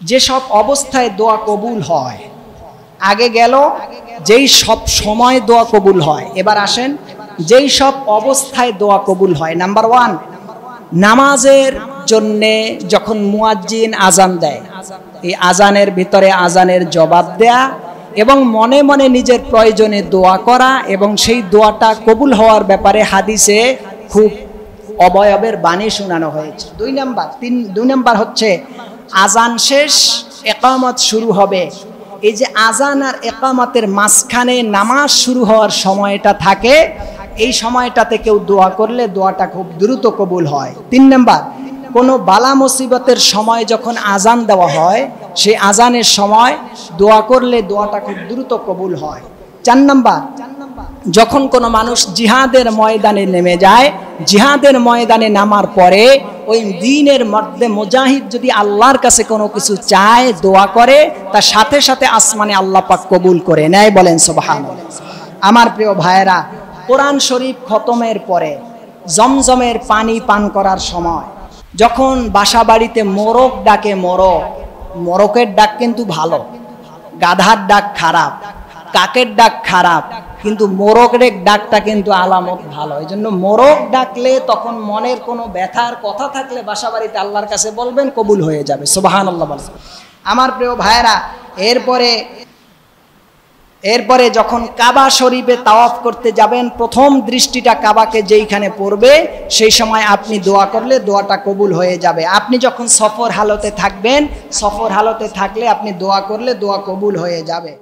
যেসব অবস্থায় দোয়া কবুল হয়, আগে গেল যেই সব সময় দোয়া কবুল হয়। এবার আসেন যেই সব অবস্থায় দোয়া কবুল হয়। নাম্বার 1, নামাজের জন্যে যখন মুয়াজ্জিন আজান দেয়, এই আজানের ভিতরে আজানের জবাব দেয়া এবং মনে মনে নিজের প্রয়োজনে দোয়া করা, এবং সেই দোয়াটা কবুল হওয়ার ব্যাপারে হাদিসে খুব অবয়বের বাণী শোনানো হয়েছে। 2 নাম্বার হচ্ছে আজান শেষ, ইকামত শুরু হবে। এই যে আজান আর ইকামতের মাঝখানে নামাজ শুরু হওয়ার সময়টা থাকে, এই সময়টাতে কেউ দোয়া করলে দোয়াটা খুব দ্রুত কবুল হয়। 3 নাম্বার, কোনো বালা মুসিবতের সময় যখন আজান দেওয়া হয়, সেই আজানের সময় দোয়া করলে দোয়াটা খুব দ্রুত কবুল হয়। 4 নাম্বার, যখন কোনো মানুষ জিহাদের ময়দানে নেমে যায়, জিহাদের ময়দানে নামার পরে ওই দ্বীনের মধ্যে মুজাহিদ যদি আল্লাহর কাছে কোনো কিছু চায়, দোয়া করে, তার সাথে সাথে আসমানে আল্লাহ পাক কবুল করে নেয়। বলেন সুবহানাল্লাহ। আমার প্রিয় ভাইয়েরা, কোরআন শরীফ খতমের পরে জমজমের পানি পান করার সময় যখন বাসা বাড়িতে মোরগ ডাকে, মোরকের ডাক কিন্তু ভালো, গাধার ডাক খারাপ, কাকের ডাক খারাপ, কিন্তু মোরগের ডাকটা কিন্তু আলামত ভালো। এই জন্য মোরগ ডাকলে তখন মনের কোনো ব্যথার কথা থাকলে বাসা বাড়িতে আল্লাহর কাছে বলবেন, কবুল হয়ে যাবে। সুবহানাল্লাহ বলেন। আমার প্রিয় ভাইয়েরা, এরপরে যখন কাবা শরীফে তাওয়াফ করতে যাবেন, প্রথম দৃষ্টিটা কাবাকে যেইখানে পড়বে, সেই সময় আপনি দোয়া করলে দোয়াটা কবুল হয়ে যাবে। আপনি যখন সফর হালতে থাকবেন, সফর হালতে থাকলে আপনি দোয়া করলে দোয়া কবুল হয়ে যাবে।